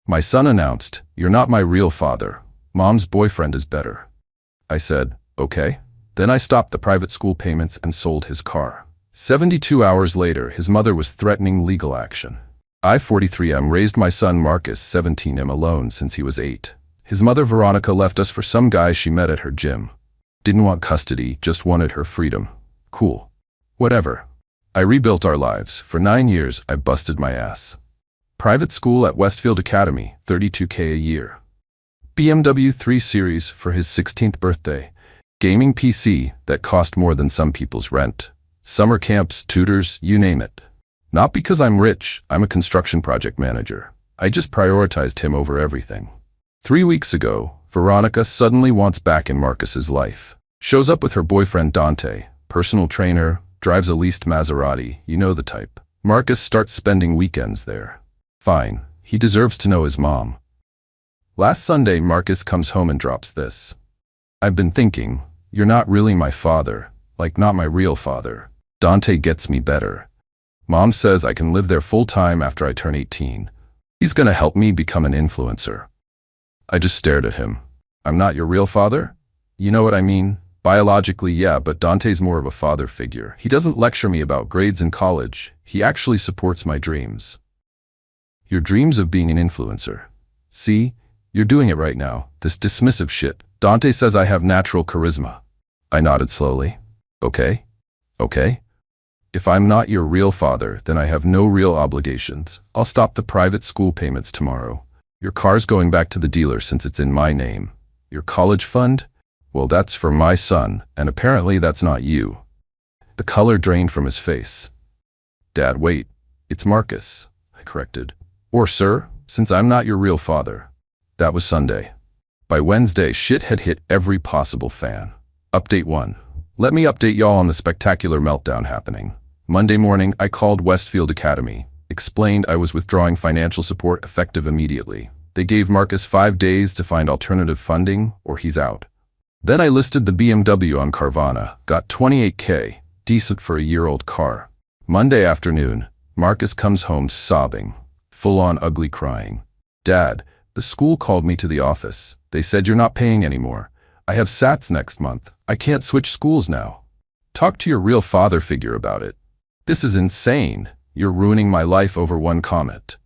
My son announced, "You're not my real father. Mom's boyfriend is better." I said, "Okay." Then I stopped the private school payments and sold his car. 72 hours later, his mother was threatening legal action. I, 43M, raised my son Marcus, 17M, alone since he was 8. His mother, Veronica, left us for some guy she met at her gym. Didn't want custody, just wanted her freedom. Cool. Whatever. I rebuilt our lives. For 9 years, I busted my ass. Private school at Westfield Academy, $32K a year. BMW 3 Series for his 16th birthday. Gaming PC that cost more than some people's rent. Summer camps, tutors, you name it. Not because I'm rich, I'm a construction project manager. I just prioritized him over everything. 3 weeks ago, Veronica suddenly wants back in Marcus's life. Shows up with her boyfriend Dante, personal trainer, drives a leased Maserati, you know the type. Marcus starts spending weekends there. Fine, he deserves to know his mom. Last Sunday, Marcus comes home and drops this. "I've been thinking, you're not really my father, like not my real father. Dante gets me better. Mom says I can live there full-time after I turn 18. He's gonna help me become an influencer." I just stared at him. "I'm not your real father? You know what I mean? Biologically, yeah, but Dante's more of a father figure. He doesn't lecture me about grades in college. He actually supports my dreams." Your dreams of being an influencer. See, you're doing it right now, this dismissive shit. Dante says I have natural charisma. I nodded slowly. Okay. If I'm not your real father, then I have no real obligations. I'll stop the private school payments tomorrow. Your car's going back to the dealer since it's in my name. Your college fund? Well, that's for my son, and apparently that's not you. The color drained from his face. Dad, wait. It's Marcus, I corrected. Or sir, since I'm not your real father. That was Sunday. By Wednesday, shit had hit every possible fan. Update 1. Let me update y'all on the spectacular meltdown happening. Monday morning, I called Westfield Academy, explained I was withdrawing financial support effective immediately. They gave Marcus 5 days to find alternative funding, or he's out. Then I listed the BMW on Carvana, got $28K, decent for a year-old car. Monday afternoon, Marcus comes home sobbing, full-on ugly crying. "Dad, the school called me to the office. They said you're not paying anymore. I have SATs next month. I can't switch schools now. Talk to your real father figure about it. This is insane. You're ruining my life over one comment."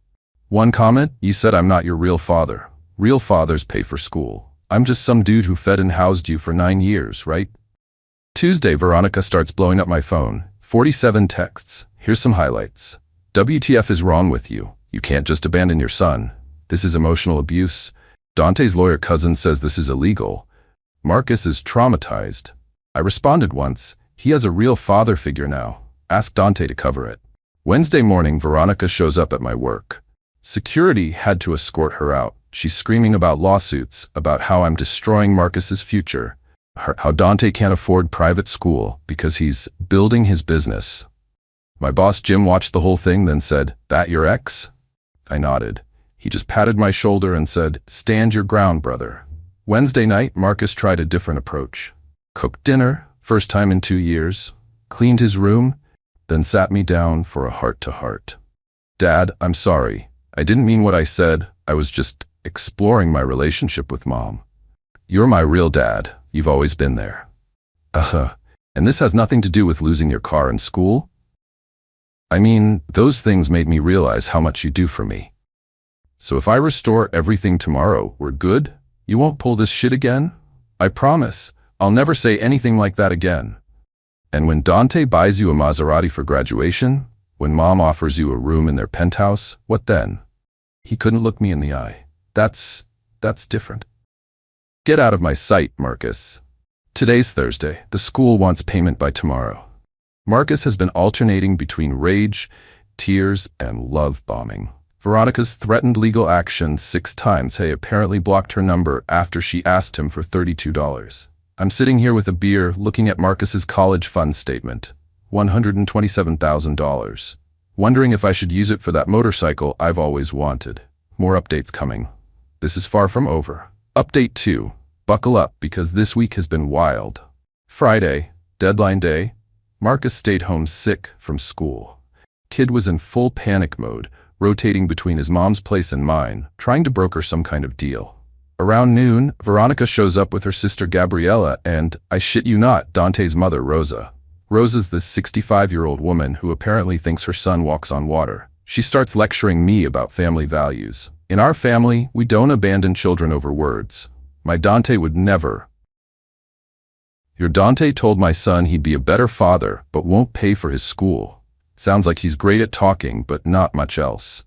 "One comment? You said I'm not your real father. Real fathers pay for school. I'm just some dude who fed and housed you for 9 years, right?" Tuesday, Veronica starts blowing up my phone. 47 texts. Here's some highlights. "WTF is wrong with you? You can't just abandon your son. This is emotional abuse. Dante's lawyer cousin says this is illegal. Marcus is traumatized." I responded once, "He has a real father figure now. Ask Dante to cover it." Wednesday morning, Veronica shows up at my work. Security had to escort her out. She's screaming about lawsuits, about how I'm destroying Marcus's future, how Dante can't afford private school because he's building his business. My boss Jim watched the whole thing, then said, "That your ex?" I nodded. He just patted my shoulder and said, "Stand your ground, brother." Wednesday night, Marcus tried a different approach. Cooked dinner, first time in 2 years, cleaned his room, then sat me down for a heart-to-heart. "Dad, I'm sorry. I didn't mean what I said. I was just exploring my relationship with Mom. You're my real dad. You've always been there." And this has nothing to do with losing your car and school? I mean, those things made me realize how much you do for me. So if I restore everything tomorrow, we're good? You won't pull this shit again? I promise. I'll never say anything like that again. And when Dante buys you a Maserati for graduation, when Mom offers you a room in their penthouse, what then? He couldn't look me in the eye. That's different. Get out of my sight, Marcus. Today's Thursday. The school wants payment by tomorrow. Marcus has been alternating between rage, tears, and love bombing. Veronica's threatened legal action 6 times. He apparently blocked her number after she asked him for $32. I'm sitting here with a beer looking at Marcus's college fund statement, $127,000, wondering if I should use it for that motorcycle I've always wanted. More updates coming. This is far from over. Update 2. Buckle up because this week has been wild. Friday, deadline day, Marcus stayed home sick from school. Kid was in full panic mode, rotating between his mom's place and mine, trying to broker some kind of deal. Around noon, Veronica shows up with her sister Gabriella and, I shit you not, Dante's mother, Rosa. Rosa's this 65-year-old woman who apparently thinks her son walks on water. She starts lecturing me about family values. In our family, we don't abandon children over words. My Dante would never. Your Dante told my son he'd be a better father, but won't pay for his school. Sounds like he's great at talking, but not much else.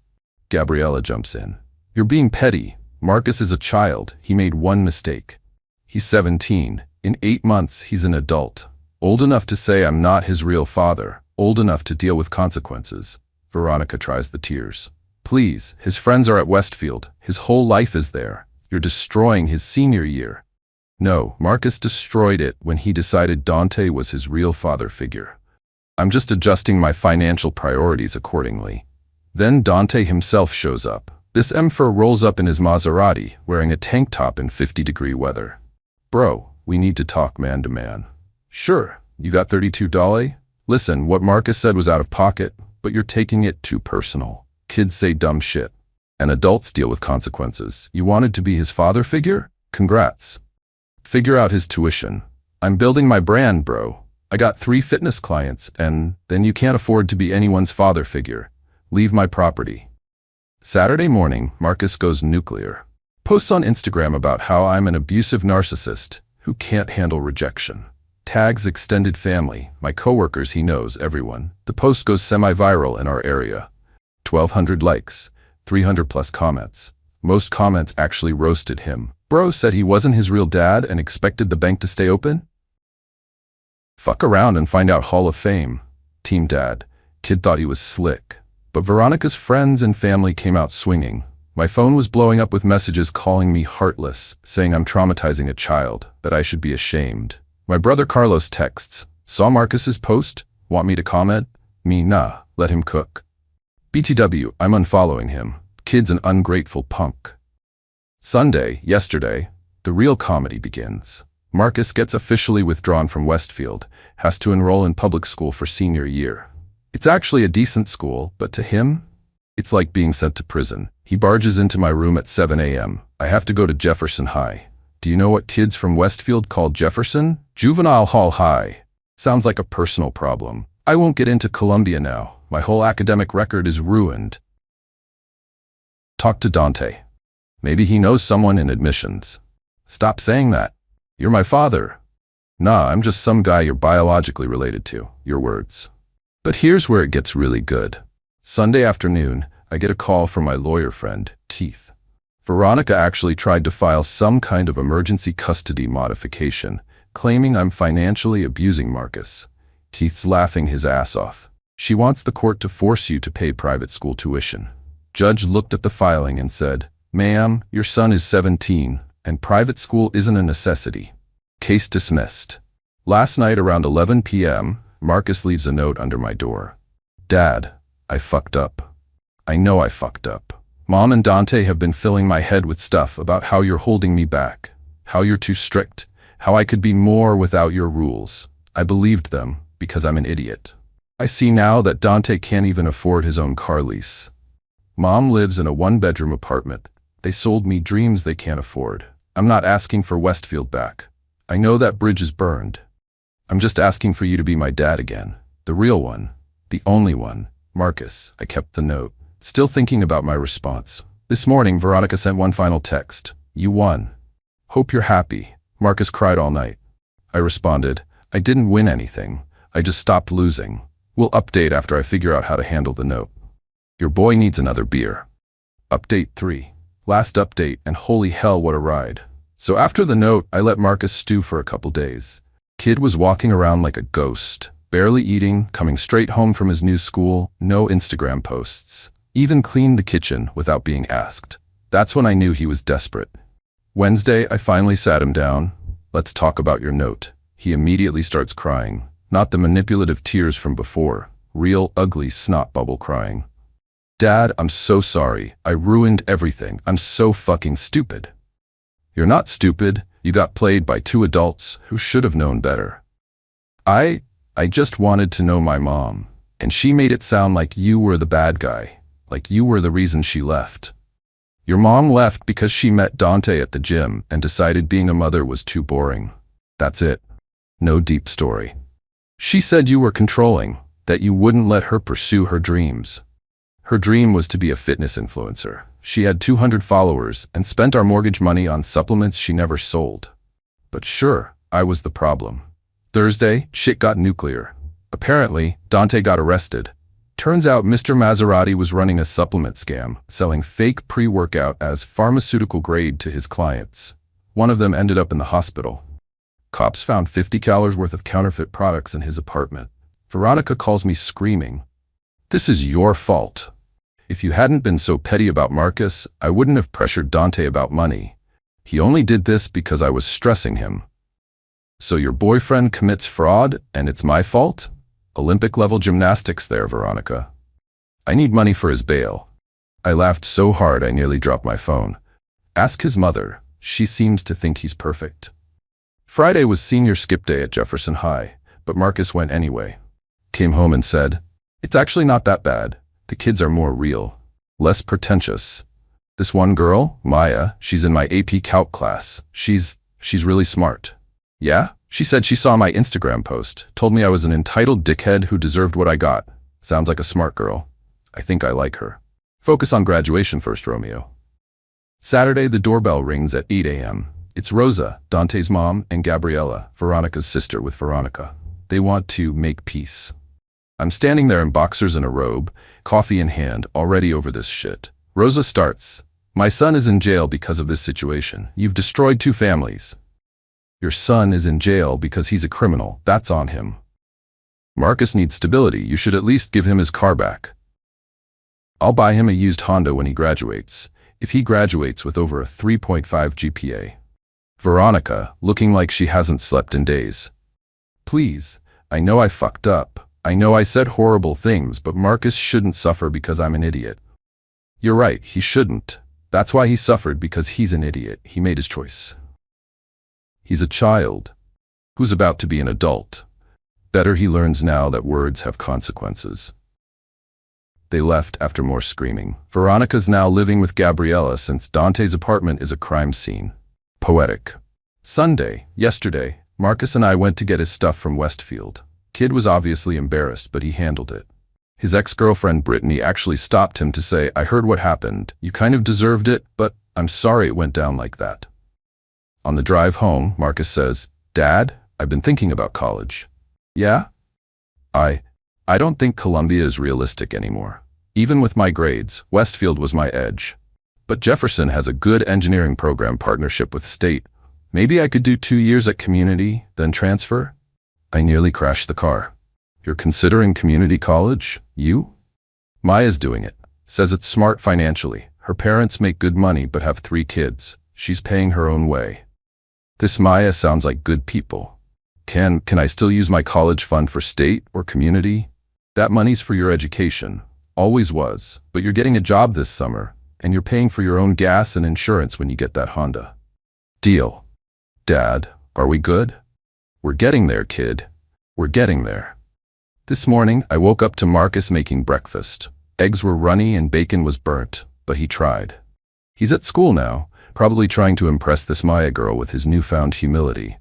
Gabriella jumps in. You're being petty. Marcus is a child. He made one mistake. He's 17. In 8 months, he's an adult. Old enough to say I'm not his real father. Old enough to deal with consequences. Veronica tries the tears. Please, his friends are at Westfield. His whole life is there. You're destroying his senior year. No, Marcus destroyed it when he decided Dante was his real father figure. I'm just adjusting my financial priorities accordingly. Then Dante himself shows up. This emperor rolls up in his Maserati, wearing a tank top in 50-degree weather. Bro, we need to talk man to man. Sure, you got $32? Listen, what Marcus said was out of pocket, but you're taking it too personal. Kids say dumb shit, and adults deal with consequences. You wanted to be his father figure? Congrats. Figure out his tuition. I'm building my brand, bro. I got 3 fitness clients, and then you can't afford to be anyone's father figure. Leave my property. Saturday morning, Marcus goes nuclear. Posts on Instagram about how I'm an abusive narcissist who can't handle rejection. Tags extended family, my coworkers, he knows, everyone. The post goes semi-viral in our area. 1,200 likes, 300 plus comments. Most comments actually roasted him. Bro said he wasn't his real dad and expected the bank to stay open? Fuck around and find out Hall of Fame. Team Dad. Kid thought he was slick. But Veronica's friends and family came out swinging. My phone was blowing up with messages calling me heartless, saying I'm traumatizing a child, that I should be ashamed. My brother Carlos texts, saw Marcus's post? Want me to comment? Me, nah, let him cook. BTW, I'm unfollowing him. Kid's an ungrateful punk. Sunday, yesterday, the real comedy begins. Marcus gets officially withdrawn from Westfield, has to enroll in public school for senior year. It's actually a decent school, but to him, it's like being sent to prison. He barges into my room at 7 a.m. I have to go to Jefferson High. Do you know what kids from Westfield call Jefferson? Juvenile Hall High. Sounds like a personal problem. I won't get into Columbia now. My whole academic record is ruined. Talk to Dante. Maybe he knows someone in admissions. Stop saying that. You're my father. Nah, I'm just some guy you're biologically related to. Your words. But here's where it gets really good. Sunday afternoon, I get a call from my lawyer friend, Keith. Veronica actually tried to file some kind of emergency custody modification, claiming I'm financially abusing Marcus. Keith's laughing his ass off. She wants the court to force you to pay private school tuition. Judge looked at the filing and said, Ma'am, your son is 17, and private school isn't a necessity. Case dismissed. Last night around 11 p.m., Marcus leaves a note under my door. Dad, I fucked up. I know I fucked up. Mom and Dante have been filling my head with stuff about how you're holding me back, how you're too strict, how I could be more without your rules. I believed them because I'm an idiot. I see now that Dante can't even afford his own car lease. Mom lives in a 1-bedroom apartment. They sold me dreams they can't afford. I'm not asking for Westfield back. I know that bridge is burned. I'm just asking for you to be my dad again. The real one. The only one. Marcus. I kept the note. Still thinking about my response. This morning, Veronica sent one final text. You won. Hope you're happy. Marcus cried all night. I responded, I didn't win anything. I just stopped losing. We'll update after I figure out how to handle the note. Your boy needs another beer. Update 3. Last update, and holy hell, what a ride. So after the note, I let Marcus stew for a couple days. Kid was walking around like a ghost, barely eating, coming straight home from his new school, no Instagram posts. Even cleaned the kitchen without being asked. That's when I knew he was desperate. Wednesday, I finally sat him down. Let's talk about your note. He immediately starts crying. Not the manipulative tears from before. Real, ugly snot bubble crying. Dad, I'm so sorry. I ruined everything. I'm so fucking stupid. You're not stupid. You got played by 2 adults who should have known better. I just wanted to know my mom, and she made it sound like you were the bad guy. like you were the reason she left. Your mom left because she met Dante at the gym and decided being a mother was too boring. That's it. No deep story. She said you were controlling, that you wouldn't let her pursue her dreams. Her dream was to be a fitness influencer. She had 200 followers and spent our mortgage money on supplements she never sold. But sure, I was the problem. Thursday, shit got nuclear. Apparently, Dante got arrested. Turns out Mr. Maserati was running a supplement scam, selling fake pre-workout as pharmaceutical grade to his clients. One of them ended up in the hospital. Cops found 50 calories worth of counterfeit products in his apartment. Veronica calls me screaming. This is your fault. If you hadn't been so petty about Marcus, I wouldn't have pressured Dante about money. He only did this because I was stressing him. So your boyfriend commits fraud and it's my fault? Olympic-level gymnastics there, Veronica. I need money for his bail. I laughed so hard I nearly dropped my phone. Ask his mother. She seems to think he's perfect. Friday was senior skip day at Jefferson High, but Marcus went anyway. Came home and said, "It's actually not that bad. The kids are more real, less pretentious. This one girl, Maya, she's in my AP Calc class. She's really smart." Yeah? She said she saw my Instagram post, told me I was an entitled dickhead who deserved what I got. Sounds like a smart girl. I think I like her. Focus on graduation first, Romeo. Saturday, the doorbell rings at 8 a.m. It's Rosa, Dante's mom, and Gabriella, Veronica's sister with Veronica. They want to make peace. I'm standing there in boxers and a robe, coffee in hand, already over this shit. Rosa starts. My son is in jail because of this situation. You've destroyed 2 families. Your son is in jail because he's a criminal. That's on him. Marcus needs stability. You should at least give him his car back. I'll buy him a used Honda when he graduates, if he graduates with over a 3.5 GPA. Veronica, looking like she hasn't slept in days. Please, I know I fucked up. I know I said horrible things, but Marcus shouldn't suffer because I'm an idiot. You're right, he shouldn't. That's why he suffered, because he's an idiot. He made his choice. He's a child who's about to be an adult. Better he learns now that words have consequences. They left after more screaming. Veronica's now living with Gabriella since Dante's apartment is a crime scene. Poetic. Sunday, yesterday, Marcus and I went to get his stuff from Westfield. Kid was obviously embarrassed, but he handled it. His ex-girlfriend Brittany actually stopped him to say, "I heard what happened. You kind of deserved it, but I'm sorry it went down like that." On the drive home, Marcus says, "Dad, I've been thinking about college." Yeah? I don't think Columbia is realistic anymore. Even with my grades, Westfield was my edge. But Jefferson has a good engineering program partnership with State. Maybe I could do 2 years at community, then transfer? I nearly crashed the car. You're considering community college? You? Maya's doing it. Says it's smart financially. Her parents make good money but have 3 kids. She's paying her own way. This Maya sounds like good people. Can I still use my college fund for State or community? That money's for your education. Always was. But you're getting a job this summer, and you're paying for your own gas and insurance when you get that Honda. Deal. Dad, are we good? We're getting there, kid. We're getting there. This morning, I woke up to Marcus making breakfast. Eggs were runny and bacon was burnt, but he tried. He's at school now, probably trying to impress this Maya girl with his newfound humility.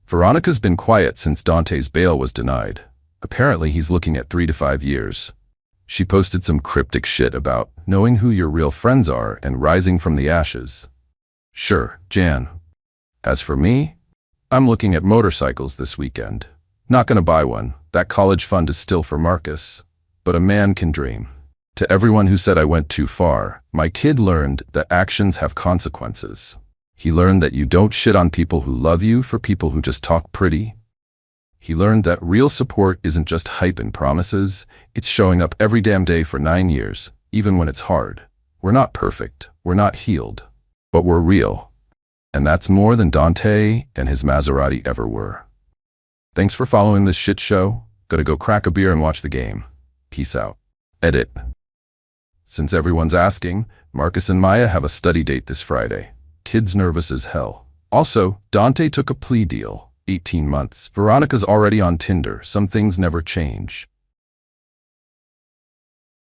Veronica's been quiet since Dante's bail was denied. Apparently he's looking at 3 to 5 years. She posted some cryptic shit about knowing who your real friends are and rising from the ashes. Sure, Jan. As for me, I'm looking at motorcycles this weekend. Not gonna buy one. That college fund is still for Marcus. But a man can dream. To everyone who said I went too far, my kid learned that actions have consequences. He learned that you don't shit on people who love you for people who just talk pretty. He learned that real support isn't just hype and promises, it's showing up every damn day for 9 years, even when it's hard. We're not perfect, we're not healed, but we're real. And that's more than Dante and his Maserati ever were. Thanks for following this shit show. Gotta go crack a beer and watch the game. Peace out. Edit. Since everyone's asking, Marcus and Maya have a study date this Friday. Kid's nervous as hell. Also, Dante took a plea deal. 18 months. Veronica's already on Tinder. Some things never change.